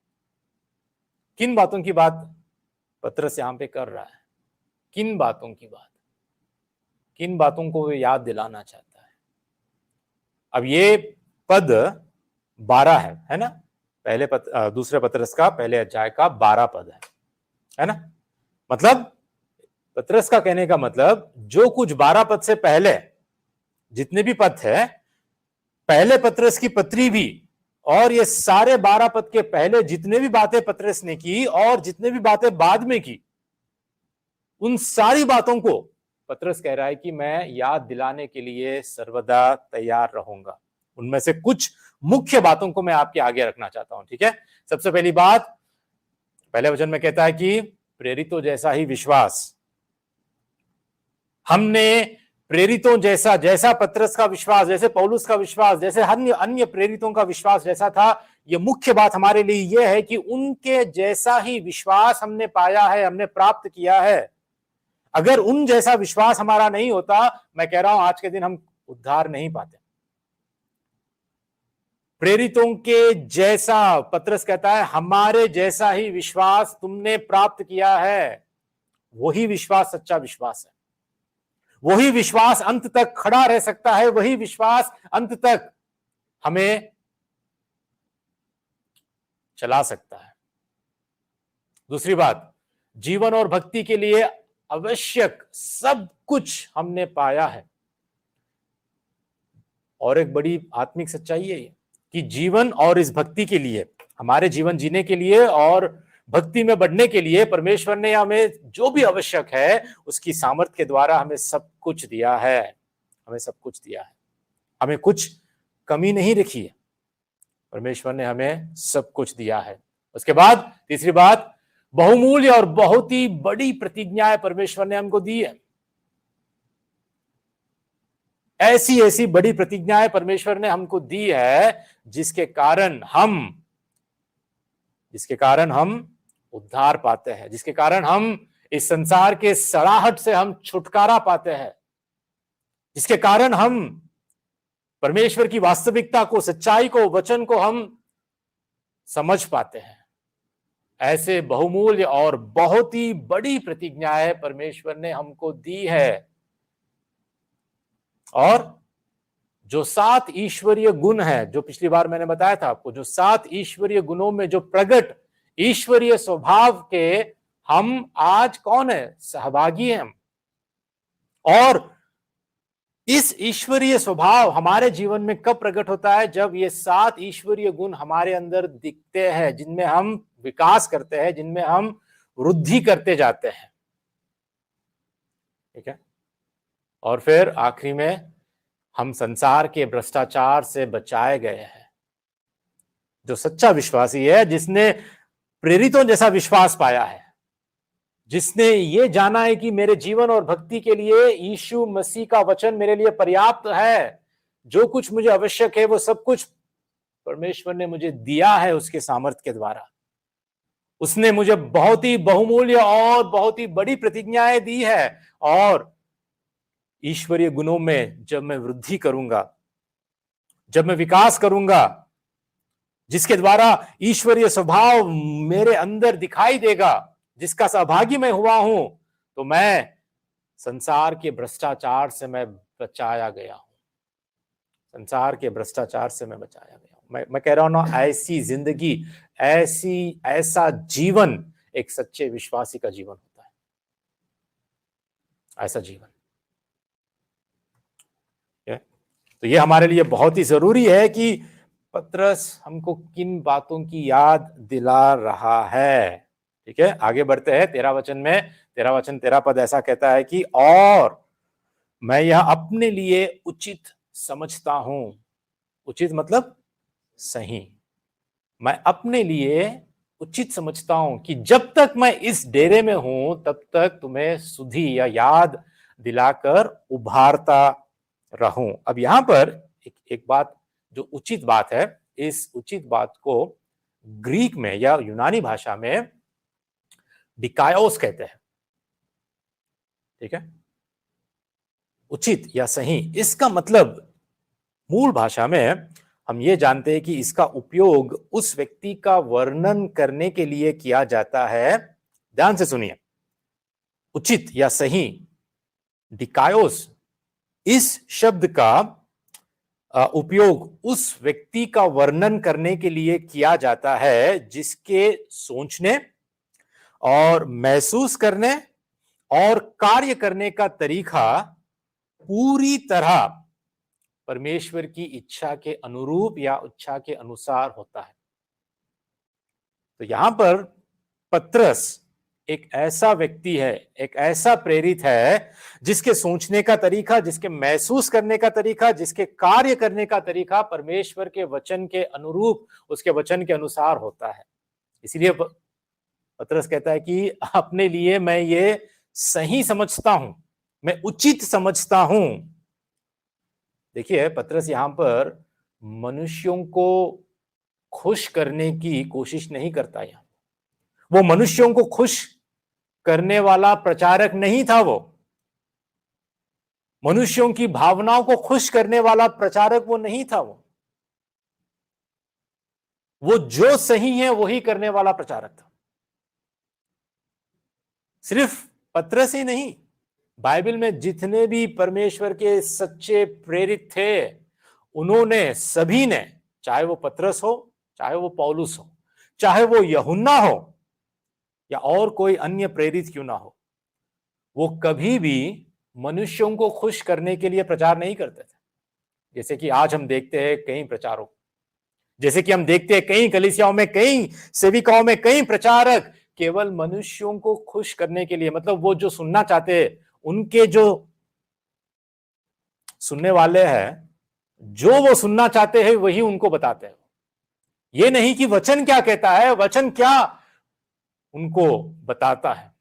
किन बातों की बात पतरस यहां पे कर रहा है? किन बातों की बात, किन बातों को वे याद दिलाना चाहता है? अब ये पद 12 है ना, दूसरे पतरस का पहले अध्याय का 12 पद है ना। मतलब पतरस का कहने का मतलब जो कुछ 12 पद से पहले जितने भी पद है, पहले पतरस की पत्री भी, और ये सारे 12 पद के पहले जितने भी बातें पतरस ने की और जितने भी बातें बाद में की, उन सारी बातों को पतरस कह रहा है कि मैं याद दिलाने के लिए सर्वदा तैयार रहूंगा। उनमें से कुछ मुख्य बातों को मैं आपके आगे रखना चाहता हूं, ठीक है। सबसे पहली बात, पहले वचन में कहता है कि प्रेरितों जैसा ही विश्वास। हमने प्रेरितों जैसा पतरस का विश्वास, जैसे पौलुस का विश्वास, जैसे अन्य प्रेरितों का विश्वास जैसा था, यह मुख्य बात हमारे लिए यह है कि उनके जैसा ही विश्वास हमने पाया है, हमने प्राप्त किया है। अगर उन जैसा विश्वास हमारा नहीं होता, मैं कह रहा हूं आज के दिन हम उद्धार नहीं पाते। प्रेरितों के जैसा, पतरस कहता है हमारे जैसा ही विश्वास तुमने प्राप्त किया है। वही विश्वास सच्चा विश्वास है, वही विश्वास अंत तक खड़ा रह सकता है, वही विश्वास अंत तक हमें चला सकता है। दूसरी बात, जीवन और भक्ति के लिए आवश्यक सब कुछ हमने पाया है। और एक बड़ी आत्मिक सच्चाई है कि जीवन और इस भक्ति के लिए, हमारे जीवन जीने के लिए और भक्ति में बढ़ने के लिए परमेश्वर ने हमें जो भी आवश्यक है उसकी सामर्थ्य के द्वारा हमें सब कुछ दिया है, हमें सब कुछ दिया है, हमें कुछ कमी नहीं रखी है, परमेश्वर ने हमें सब कुछ दिया है। उसके बाद तीसरी बात, बहुमूल्य और बहुत ही बड़ी प्रतिज्ञाएं परमेश्वर ने हमको दी है। ऐसी ऐसी बड़ी प्रतिज्ञाएं परमेश्वर ने हमको दी है जिसके कारण हम उद्धार पाते हैं, जिसके कारण हम इस संसार के सड़ाहट से हम छुटकारा पाते हैं, जिसके कारण हम परमेश्वर की वास्तविकता को, सच्चाई को, वचन को हम समझ पाते हैं। ऐसे बहुमूल्य और बहुत ही बड़ी प्रतिज्ञाएं परमेश्वर ने हमको दी है। और जो 7 ईश्वरीय गुण है, जो पिछली बार मैंने बताया था आपको, जो 7 ईश्वरीय गुणों में जो प्रकट ईश्वरीय स्वभाव के हम आज कौन है, सहभागी हैं। और इस ईश्वरीय स्वभाव हमारे जीवन में कब प्रकट होता है? जब ये 7 ईश्वरीय गुण हमारे अंदर दिखते हैं, जिनमें हम विकास करते हैं, जिनमें हम वृद्धि करते जाते हैं, ठीक है। और फिर आखिरी में हम संसार के भ्रष्टाचार से बचाए गए हैं। जो सच्चा विश्वासी है, जिसने प्रेरितों जैसा विश्वास पाया है, जिसने ये जाना है कि मेरे जीवन और भक्ति के लिए यीशु मसीह का वचन मेरे लिए पर्याप्त है, जो कुछ मुझे आवश्यक है वो सब कुछ परमेश्वर ने मुझे दिया है उसके सामर्थ्य के द्वारा। उसने मुझे बहुत ही बहुमूल्य और बहुत ही बड़ी प्रतिज्ञाएं दी है, और ईश्वरीय गुणों में जब मैं वृद्धि करूंगा, जब मैं विकास करूंगा, जिसके द्वारा ईश्वरीय स्वभाव मेरे अंदर दिखाई देगा, जिसका सहभागी मैं हुआ हूं, तो मैं संसार के भ्रष्टाचार से मैं बचाया गया हूं। संसार के भ्रष्टाचार से मैं बचाया गया हूं। मैं कह रहा हूं ना, ऐसी जिंदगी, ऐसा जीवन एक सच्चे विश्वासी का जीवन होता है। ऐसा जीवन, तो ये हमारे लिए बहुत ही जरूरी है कि पतरस हमको किन बातों की याद दिला रहा है। ठीक है, आगे बढ़ते हैं। 13 वचन में, 13 वचन 13 पद ऐसा कहता है कि और मैं यह अपने लिए उचित समझता हूं। उचित मतलब सही। मैं अपने लिए उचित समझता हूं कि जब तक मैं इस डेरे में हूं तब तक तुम्हें सुधि या याद दिलाकर उभारता रहूं। अब यहां पर एक बात जो उचित बात है, इस उचित बात को ग्रीक में या यूनानी भाषा में डिकायोस कहते हैं। ठीक है, उचित या सही, इसका मतलब मूल भाषा में हम ये जानते हैं कि इसका उपयोग उस व्यक्ति का वर्णन करने के लिए किया जाता है। ध्यान से सुनिए, उचित या सही, डिकायोस, इस शब्द का उपयोग उस व्यक्ति का वर्णन करने के लिए किया जाता है जिसके सोचने और महसूस करने और कार्य करने का तरीका पूरी तरह परमेश्वर की इच्छा के अनुरूप या इच्छा के अनुसार होता है। तो यहां पर पतरस एक ऐसा व्यक्ति है, एक ऐसा प्रेरित है जिसके सोचने का तरीका, जिसके महसूस करने का तरीका, जिसके कार्य करने का तरीका परमेश्वर के वचन के अनुरूप, उसके वचन के अनुसार होता है। इसलिए पतरस कहता है कि अपने लिए मैं ये सही समझता हूं, मैं उचित समझता हूं। देखिए, पतरस यहां पर मनुष्यों को खुश करने की कोशिश नहीं करता। यहां वो मनुष्यों को खुश करने वाला प्रचारक नहीं था। वो मनुष्यों की भावनाओं को खुश करने वाला प्रचारक वो नहीं था। वो जो सही है वही करने वाला प्रचारक था। सिर्फ पतरस ही नहीं, बाइबल में जितने भी परमेश्वर के सच्चे प्रेरित थे, उन्होंने सभी ने, चाहे वो पतरस हो, चाहे वो पौलुस हो, चाहे वो यूहन्ना हो या और कोई अन्य प्रेरित क्यों ना हो, वो कभी भी मनुष्यों को खुश करने के लिए प्रचार नहीं करते थे। जैसे कि आज हम देखते हैं कई प्रचारों, जैसे कि हम देखते हैं कई कलीसियाओं में, कई सेविकाओं में, कई प्रचारक केवल मनुष्यों को खुश करने के लिए, मतलब वो जो सुनना चाहते हैं, उनके जो सुनने वाले हैं, जो वो सुनना चाहते हैं वही उनको बताते हैं। ये नहीं कि वचन क्या कहता है, वचन क्या उनको बताता है।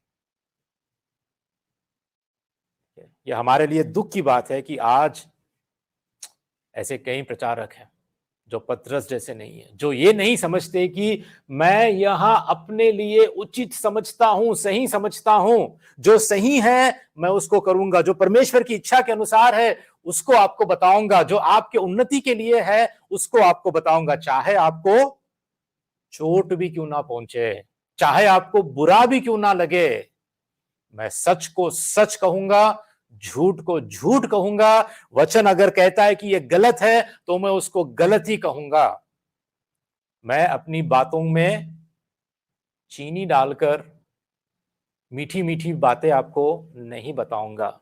ये हमारे लिए दुख की बात है कि आज ऐसे कई प्रचारक हैं जो पतरस जैसे नहीं है, जो ये नहीं समझते कि मैं यहां अपने लिए उचित समझता हूं, सही समझता हूं, जो सही है मैं उसको करूंगा, जो परमेश्वर की इच्छा के अनुसार है उसको आपको बताऊंगा, जो आपके उन्नति के लिए है उसको आपको बताऊंगा, चाहे आपको चोट भी क्यों ना पहुंचे, चाहे आपको बुरा भी क्यों ना लगे। मैं सच को सच कहूंगा, झूठ को झूठ कहूंगा। वचन अगर कहता है कि यह गलत है तो मैं उसको गलत ही कहूंगा। मैं अपनी बातों में चीनी डालकर मीठी मीठी बातें आपको नहीं बताऊंगा।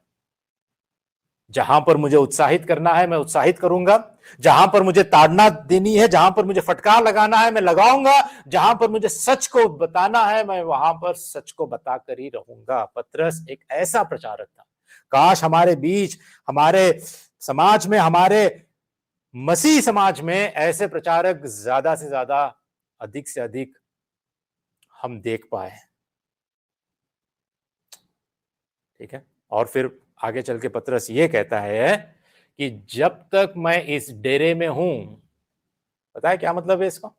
जहां पर मुझे उत्साहित करना है मैं उत्साहित करूंगा, जहां पर मुझे ताड़ना देनी है, जहां पर मुझे फटकार लगाना है मैं लगाऊंगा, जहां पर मुझे सच को बताना है मैं वहां पर सच को बताकर ही रहूंगा। पतरस एक ऐसा प्रचारक था। काश हमारे बीच, हमारे समाज में, हमारे मसीह समाज में ऐसे प्रचारक ज्यादा से ज्यादा, अधिक से अधिक हम देख पाए। ठीक है, और फिर आगे चल के पतरस ये कहता है कि जब तक मैं इस डेरे में हूं, पता है क्या मतलब है इसका?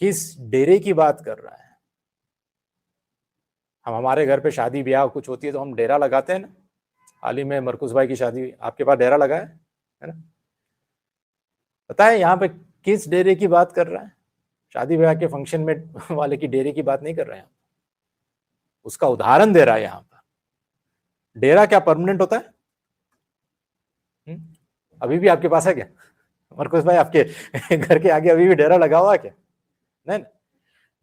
किस डेरे की बात कर रहा है? हम हमारे घर पे शादी ब्याह कुछ होती है तो हम डेरा लगाते हैं ना, हाल ही में मरकुस भाई की शादी, आपके पास डेरा लगा है ना? पता है यहाँ पे किस डेरे की बात कर रहा है? शादी ब्याह के फंक्शन में वाले की डेरे की बात नहीं कर रहे हैं, उसका उदाहरण दे रहा है यहाँ पर। डेरा क्या परमानेंट होता है? अभी भी आपके पास है क्या मरकुस भाई? आपके घर के आगे अभी भी डेरा लगा हुआ है क्या? नहीं,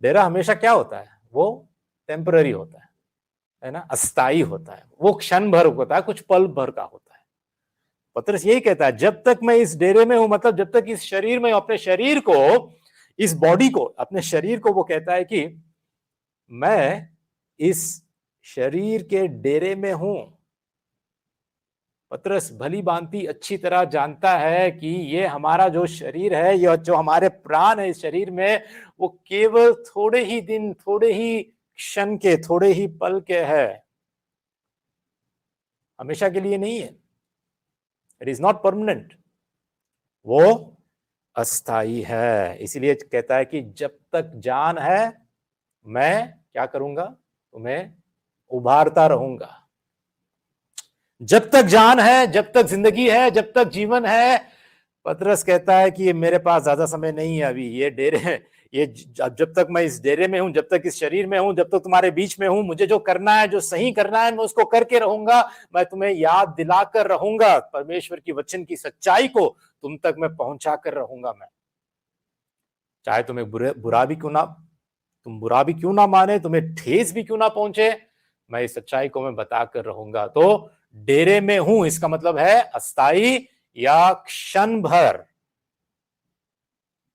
डेरा हमेशा क्या होता है? वो टेम्पररी होता है ना, अस्थाई होता है, वो क्षण भर होता है, कुछ पल भर का होता है। पतरस यही कहता है, जब तक मैं इस डेरे में हूं, मतलब जब तक इस शरीर में, अपने शरीर को, इस बॉडी को, अपने शरीर को, वो कहता है कि मैं इस शरीर के डेरे में हूं। पतरस भली भांति अच्छी तरह जानता है कि ये हमारा जो शरीर है, ये जो हमारे प्राण है इस शरीर में, वो केवल थोड़े ही दिन, थोड़े ही क्षण के, थोड़े ही पल के है, हमेशा के लिए नहीं है। इट इज नॉट परमानेंट, वो अस्थाई है। इसीलिए कहता है कि जब तक जान है मैं क्या करूंगा? तुम्हें उभारता रहूंगा। जब तक जान है, जब तक जिंदगी है, जब तक जीवन है, पतरस कहता है कि ये मेरे पास ज्यादा समय नहीं है अभी, ये डेरे, ये जब तक मैं इस डेरे में हूं, जब तक इस शरीर में हूं, जब तक तुम्हारे बीच में हूं, मुझे जो करना है, जो सही करना है, मैं उसको करके रहूंगा। मैं तुम्हें याद दिलाकर रहूंगा, परमेश्वर की वचन की सच्चाई को तुम तक मैं पहुंचा कर रहूंगा। मैं चाहे तुम्हें बुरा भी क्यों ना, तुम बुरा भी क्यों ना माने, तुम्हें ठेस भी क्यों ना पहुंचे, मैं इस सच्चाई को मैं बताकर रहूंगा। तो डेरे में हूं, इसका मतलब है अस्थाई या क्षण भर,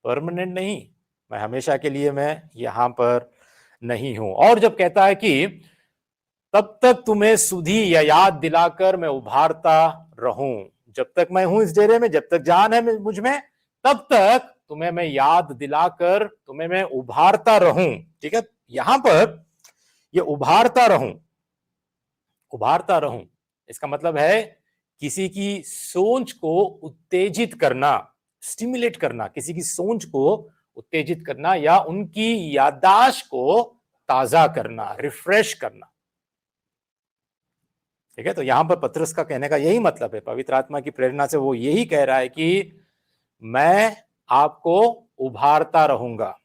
परमानेंट नहीं। मैं हमेशा के लिए मैं यहां पर नहीं हूं। और जब कहता है कि तब तक तुम्हें सुधी या याद दिलाकर मैं उभारता रहूं, जब तक मैं हूं इस डेरे में, जब तक जान है मुझ में, तब तक तुम्हें मैं याद दिलाकर, तुम्हें मैं उभारता रहूं। ठीक है, यहां पर ये उभारता रहूं, उभारता रहूं, इसका मतलब है किसी की सोच को उत्तेजित करना, स्टिमुलेट करना, किसी की सोच को उत्तेजित करना, या उनकी याददाश्त को ताजा करना, रिफ्रेश करना। ठीक है, तो यहां पर पतरस का कहने का यही मतलब है, पवित्र आत्मा की प्रेरणा से वो यही कह रहा है कि मैं आपको उभारता रहूंगा,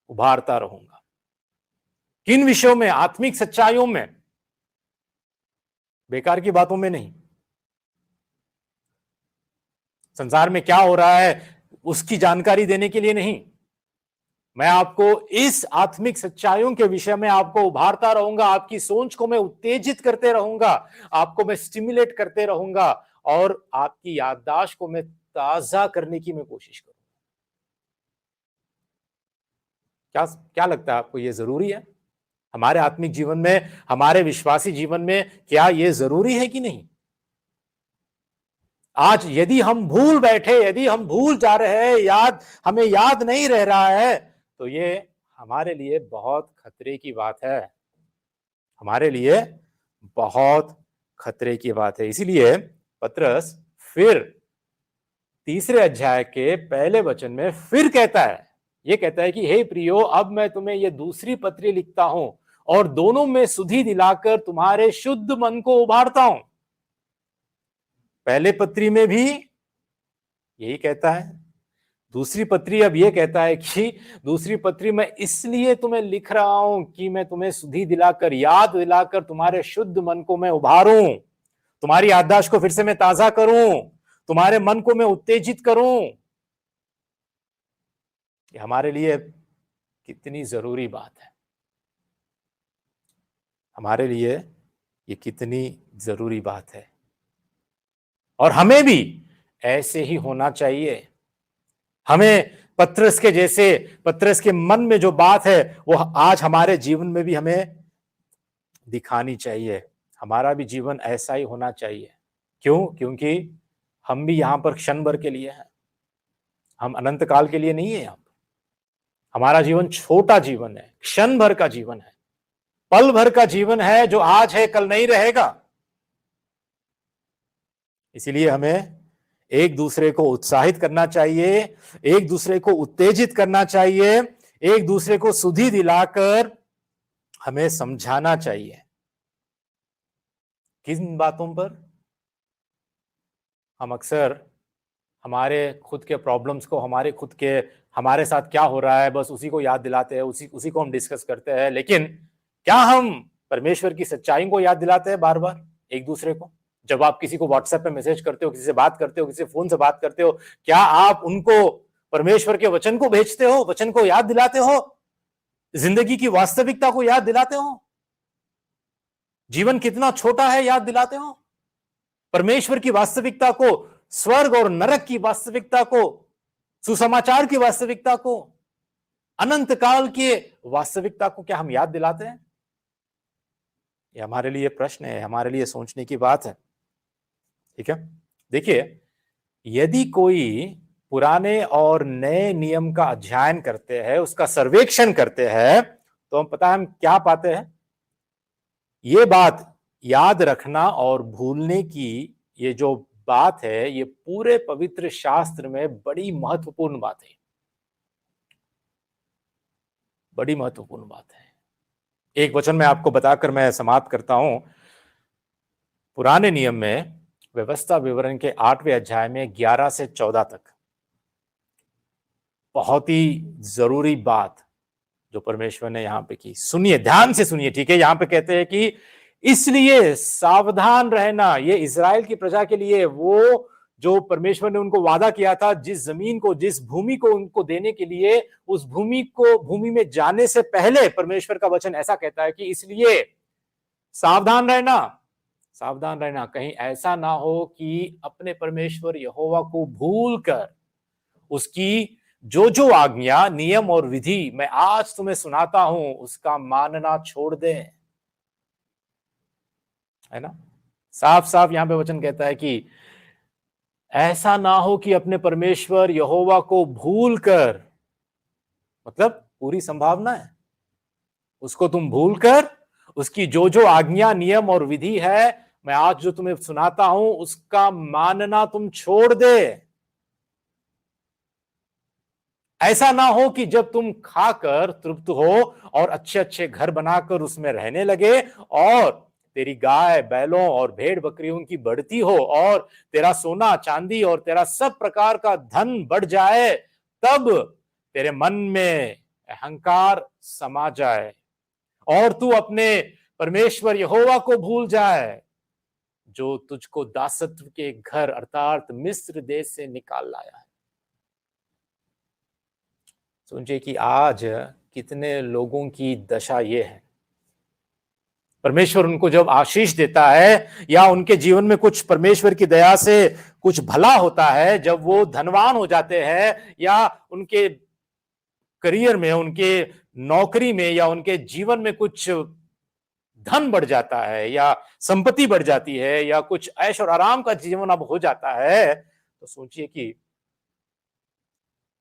उभारता रहूंगा। किन विषयों में? आत्मिक सच्चाइयों में, बेकार की बातों में नहीं। संसार में क्या हो रहा है उसकी जानकारी देने के लिए नहीं, मैं आपको इस आत्मिक सच्चाइयों के विषय में आपको उभारता रहूंगा, आपकी सोच को मैं उत्तेजित करते रहूंगा, आपको मैं स्टिमुलेट करते रहूंगा, और आपकी याददाश्त को मैं ताजा करने की मैं कोशिश करूंगा। क्या क्या लगता है आपको, ये जरूरी है हमारे आत्मिक जीवन में, हमारे विश्वासी जीवन में? क्या ये जरूरी है कि नहीं? आज यदि हम भूल बैठे, यदि हम भूल जा रहे हैं, हमें याद नहीं रह रहा है, तो ये हमारे लिए बहुत खतरे की बात है, हमारे लिए बहुत खतरे की बात है। इसीलिए पतरस फिर तीसरे अध्याय के पहले वचन में फिर कहता है, ये कहता है कि हे प्रियो, अब मैं तुम्हें ये दूसरी पत्री लिखता हूं और दोनों में सुधि दिलाकर तुम्हारे शुद्ध मन को उभारता हूं। पहले पत्री में भी यही कहता है, दूसरी पत्री अब यह कहता है कि दूसरी पत्री मैं इसलिए तुम्हें लिख रहा हूं कि मैं तुम्हें सुधि दिलाकर, याद दिलाकर तुम्हारे शुद्ध मन को मैं उभारूं, तुम्हारी याददाश्त को फिर से मैं ताजा करूं, तुम्हारे मन को मैं उत्तेजित करूं। ये हमारे लिए कितनी जरूरी बात है, हमारे लिए ये कितनी जरूरी बात है। और हमें भी ऐसे ही होना चाहिए। हमें पतरस के जैसे, पतरस के मन में जो बात है वो आज हमारे जीवन में भी हमें दिखानी चाहिए। हमारा भी जीवन ऐसा ही होना चाहिए। क्यों? क्योंकि हम भी यहां पर क्षण भर के लिए हैं, हम अनंत काल के लिए नहीं है। यहां पर हमारा जीवन छोटा जीवन है, क्षण भर का जीवन है, पल भर का जीवन है, जो आज है कल नहीं रहेगा। इसीलिए हमें एक दूसरे को उत्साहित करना चाहिए, एक दूसरे को उत्तेजित करना चाहिए, एक दूसरे को सुधि दिलाकर हमें समझाना चाहिए किन बातों पर? हम अक्सर हमारे खुद के प्रॉब्लम्स को, हमारे साथ क्या हो रहा है, बस उसी को याद दिलाते हैं, उसी को हम डिस्कस करते हैं। लेकिन क्या हम परमेश्वर की सच्चाई को याद दिलाते हैं बार बार एक दूसरे को? जब आप किसी को व्हाट्सएप पे मैसेज करते हो, किसी से बात करते हो, किसी से फोन से बात करते हो, क्या आप उनको परमेश्वर के वचन को भेजते हो, वचन को याद दिलाते हो, जिंदगी की वास्तविकता को याद दिलाते हो, जीवन कितना छोटा है याद दिलाते हो, परमेश्वर की वास्तविकता को, स्वर्ग और नरक की वास्तविकता को, सुसमाचार की वास्तविकता को, अनंत काल की वास्तविकता को क्या हम याद दिलाते हैं? ये हमारे लिए प्रश्न है, हमारे लिए सोचने की बात है। ठीक है, देखिए, यदि कोई पुराने और नए नियम का अध्ययन करते हैं, उसका सर्वेक्षण करते हैं, तो हम पता है हम क्या पाते हैं? ये बात याद रखना और भूलने की ये जो बात है, ये पूरे पवित्र शास्त्र में बड़ी महत्वपूर्ण बात है, बड़ी महत्वपूर्ण बात है। एक वचन में आपको बताकर मैं समाप्त करता हूं। पुराने नियम में व्यवस्था विवरण के 8वें अध्याय में 11 से 14 तक बहुत ही जरूरी बात जो परमेश्वर ने यहां पे की, सुनिए, ध्यान से सुनिए। ठीक है, यहां पे कहते हैं कि इसलिए सावधान रहना। ये इजराइल की प्रजा के लिए, वो जो परमेश्वर ने उनको वादा किया था, जिस जमीन को, जिस भूमि को उनको देने के लिए, उस भूमि में जाने से पहले परमेश्वर का वचन ऐसा कहता है कि इसलिए सावधान रहना, सावधान रहना, कहीं ऐसा ना हो कि अपने परमेश्वर यहोवा को भूलकर उसकी जो जो आज्ञा, नियम और विधि मैं आज तुम्हें सुनाता हूं, उसका मानना छोड़ दे। है ना, साफ साफ यहां पे वचन कहता है कि ऐसा ना हो कि अपने परमेश्वर यहोवा को भूलकर, मतलब पूरी संभावना है उसको तुम भूलकर, उसकी जो जो आज्ञा, नियम और विधि है मैं आज जो तुम्हें सुनाता हूं, उसका मानना तुम छोड़ दे। ऐसा ना हो कि जब तुम खाकर तृप्त हो और अच्छे अच्छे घर बनाकर उसमें रहने लगे, और तेरी गाय, बैलों और भेड़ बकरियों की बढ़ती हो, और तेरा सोना चांदी और तेरा सब प्रकार का धन बढ़ जाए, तब तेरे मन में अहंकार समा जाए और तू अपने परमेश्वर यहोवा को भूल जाए, जो तुझको दासत्व के घर अर्थात मिस्र देश से निकाल लाया है। सोचिए कि आज कितने लोगों की दशा ये है। परमेश्वर उनको जब आशीष देता है या उनके जीवन में कुछ परमेश्वर की दया से कुछ भला होता है, जब वो धनवान हो जाते हैं या उनके करियर में, उनके नौकरी में या उनके जीवन में कुछ धन बढ़ जाता है या संपत्ति बढ़ जाती है या कुछ ऐश और आराम का जीवन अब हो जाता है, तो सोचिए कि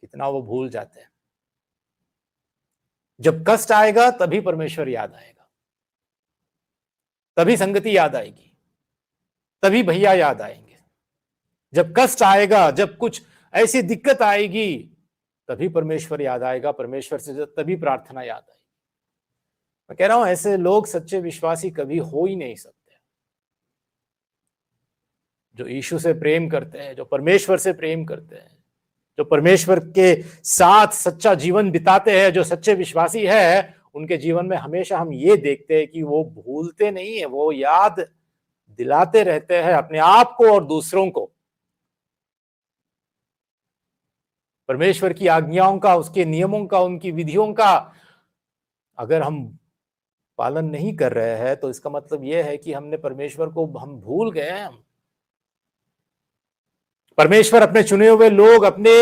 कितना वो भूल जाते हैं। जब कष्ट आएगा तभी परमेश्वर याद आएगा, तभी संगति याद आएगी, तभी भैया याद आएंगे। जब कष्ट आएगा, जब कुछ ऐसी दिक्कत आएगी, तभी परमेश्वर याद आएगा, परमेश्वर से तभी प्रार्थना याद आएगी। मैं कह रहा हूं ऐसे लोग सच्चे विश्वासी कभी हो ही नहीं सकते। जो यीशु से प्रेम करते हैं, जो परमेश्वर से प्रेम करते हैं, जो परमेश्वर के साथ सच्चा जीवन बिताते हैं, जो सच्चे विश्वासी है, उनके जीवन में हमेशा हम ये देखते हैं कि वो भूलते नहीं है, वो याद दिलाते रहते हैं अपने आप को और दूसरों को। परमेश्वर की आज्ञाओं का, उसके नियमों का, उनकी विधियों का अगर हम पालन नहीं कर रहे हैं, तो इसका मतलब यह है कि हमने परमेश्वर को हम भूल गए हैं। परमेश्वर अपने चुने हुए लोग, अपने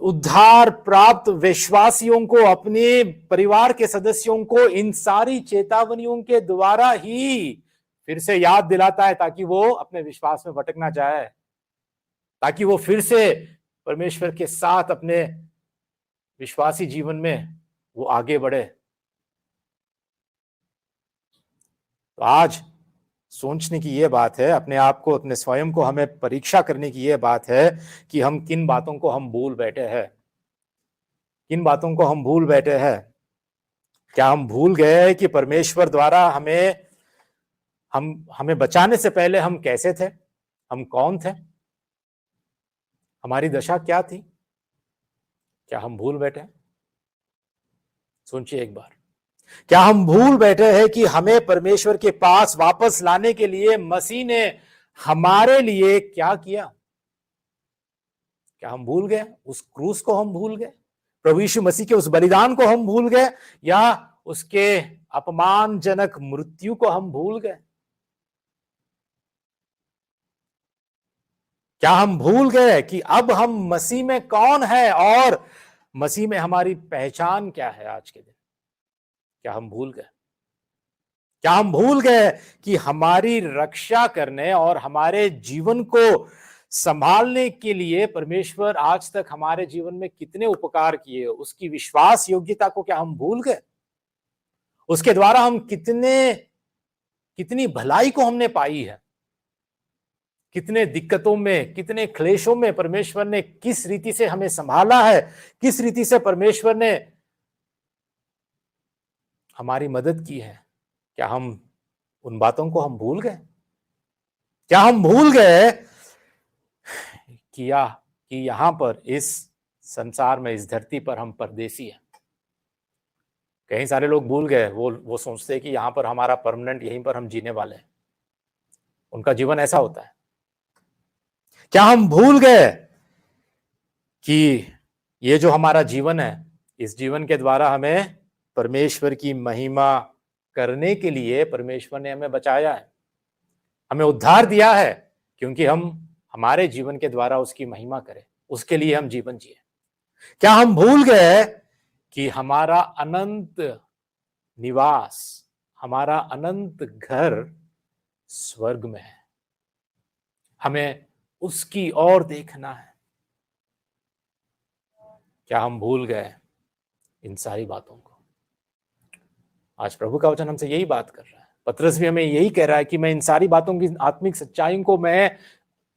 उद्धार प्राप्त विश्वासियों को, अपने परिवार के सदस्यों को इन सारी चेतावनियों के द्वारा ही फिर से याद दिलाता है, ताकि वो अपने विश्वास में भटक ना जाए, ताकि वो फिर से परमेश्वर के साथ अपने विश्वासी जीवन में वो आगे बढ़े। तो आज सोचने की यह बात है, अपने आप को, अपने स्वयं को हमें परीक्षा करने की यह बात है कि हम किन बातों को हम भूल बैठे हैं, किन बातों को हम भूल बैठे हैं। क्या हम भूल गए कि परमेश्वर द्वारा हमें हमें बचाने से पहले हम कैसे थे, हम कौन थे, हमारी दशा क्या थी, क्या हम भूल बैठे? सोचिए एक बार, क्या हम भूल बैठे हैं कि हमें परमेश्वर के पास वापस लाने के लिए मसीह ने हमारे लिए क्या किया? क्या हम भूल गए? उस क्रूस को हम भूल गए? प्रभु यीशु मसीह के उस बलिदान को हम भूल गए, या उसके अपमानजनक मृत्यु को हम भूल गए? क्या हम भूल गए कि अब हम मसीह में कौन है और मसीह में हमारी पहचान क्या है आज के दिन? क्या हम भूल गए? क्या हम भूल गए कि हमारी रक्षा करने और हमारे जीवन को संभालने के लिए परमेश्वर आज तक हमारे जीवन में कितने उपकार किए, उसकी विश्वास योग्यता को क्या हम भूल गए? उसके द्वारा हम कितनी भलाई को हमने पाई है, कितने दिक्कतों में, कितने क्लेशों में परमेश्वर ने किस रीति से हमें संभाला है, किस रीति से परमेश्वर ने हमारी मदद की है। क्या हम उन बातों को हम भूल गए? क्या हम भूल गए कि यहां पर इस संसार में, इस धरती पर हम परदेसी हैं? कई सारे लोग भूल गए, वो सोचते हैं कि यहां पर हमारा परमानेंट, यहीं पर हम जीने वाले हैं। उनका जीवन ऐसा होता है। क्या हम भूल गए कि ये जो हमारा जीवन है, इस जीवन के द्वारा हमें परमेश्वर की महिमा करने के लिए परमेश्वर ने हमें बचाया है, हमें उद्धार दिया है, क्योंकि हम हमारे जीवन के द्वारा उसकी महिमा करें, उसके लिए हम जीवन जिए। क्या हम भूल गए कि हमारा अनंत निवास, हमारा अनंत घर स्वर्ग में है, हमें उसकी ओर देखना है? क्या हम भूल गए इन सारी बातों को? आज प्रभु का वचन हमसे यही बात कर रहा है। पतरस भी हमें यही कह रहा है कि मैं इन सारी बातों की, आत्मिक सच्चाइयों को मैं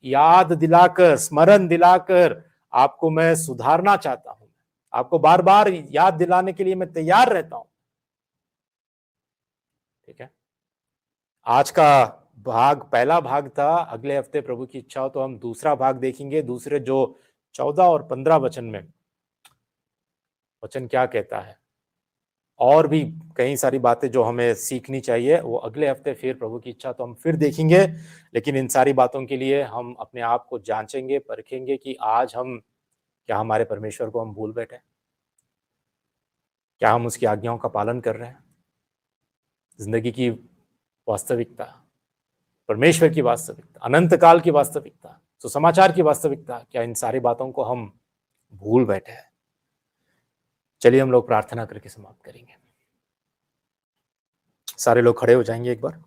याद दिलाकर, स्मरण दिलाकर आपको मैं सुधारना चाहता हूं। आपको बार बार याद दिलाने के लिए मैं तैयार रहता हूं। ठीक है, आज का भाग पहला भाग था। अगले हफ्ते प्रभु की इच्छा हो तो हम दूसरा भाग देखेंगे। दूसरे जो 14 और 15 वचन में वचन क्या कहता है, और भी कई सारी बातें जो हमें सीखनी चाहिए, वो अगले हफ्ते फिर प्रभु की इच्छा तो हम फिर देखेंगे। लेकिन इन सारी बातों के लिए हम अपने आप को जांचेंगे, परखेंगे कि आज हम क्या हमारे परमेश्वर को हम भूल बैठे? क्या हम उसकी आज्ञाओं का पालन कर रहे हैं? जिंदगी की वास्तविकता, परमेश्वर की वास्तविकता, अनंत काल की वास्तविकता, सुसमाचार की वास्तविकता, क्या इन सारी बातों को हम भूल बैठे हैं? चलिए हम लोग प्रार्थना करके समाप्त करेंगे। सारे लोग खड़े हो जाएंगे एक बार।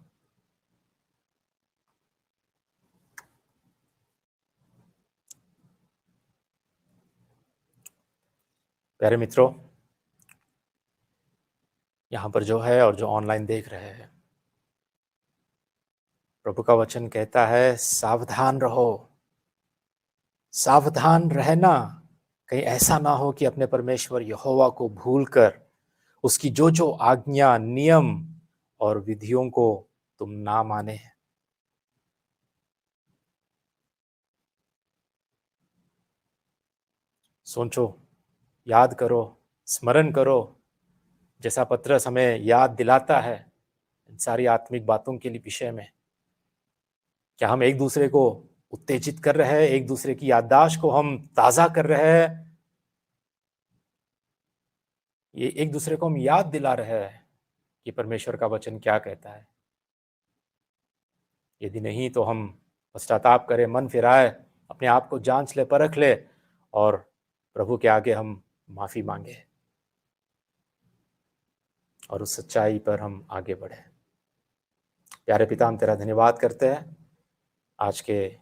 प्यारे मित्रों, यहाँ पर जो है और जो ऑनलाइन देख रहे हैं, प्रभु का वचन कहता है सावधान रहो, सावधान रहना। कहीं ऐसा ना हो कि अपने परमेश्वर यहोवा को भूलकर उसकी जो जो आज्ञा, नियम और विधियों को तुम ना माने। सोचो, याद करो, स्मरण करो, जैसा पतरस हमें याद दिलाता है इन सारी आत्मिक बातों के लिए विषय में। क्या हम एक दूसरे को उत्तेजित कर रहे हैं, एक दूसरे की याददाश्त को हम ताजा कर रहे हैं, ये एक दूसरे को हम याद दिला रहे हैं कि परमेश्वर का वचन क्या कहता है? यदि नहीं तो हम पश्चाताप करें, मन फिराए, अपने आप को जांच ले, परख ले और प्रभु के आगे हम माफी मांगे और उस सच्चाई पर हम आगे बढ़े। प्यारे पिता, हम तेरा धन्यवाद करते हैं आज के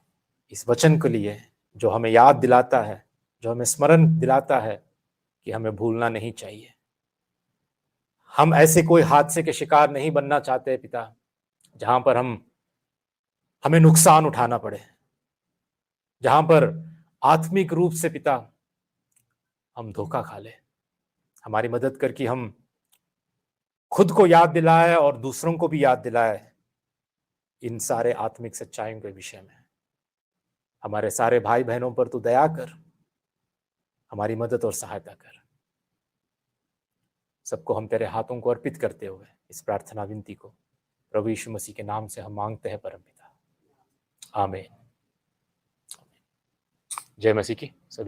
इस वचन के लिए, जो हमें याद दिलाता है, जो हमें स्मरण दिलाता है कि हमें भूलना नहीं चाहिए। हम ऐसे कोई हादसे के शिकार नहीं बनना चाहते पिता, जहां पर हमें नुकसान उठाना पड़े, जहां पर आत्मिक रूप से पिता हम धोखा खा ले। हमारी मदद कर कि हम खुद को याद दिलाए और दूसरों को भी याद दिलाए इन सारे आत्मिक सच्चाइयों के विषय में। हमारे सारे भाई बहनों पर तू दया कर, हमारी मदद और सहायता कर। सबको हम तेरे हाथों को अर्पित करते हुए इस प्रार्थना विनती को प्रभु यीशु मसीह के नाम से हम मांगते हैं परमपिता, आमीन। जय मसीह की। सभी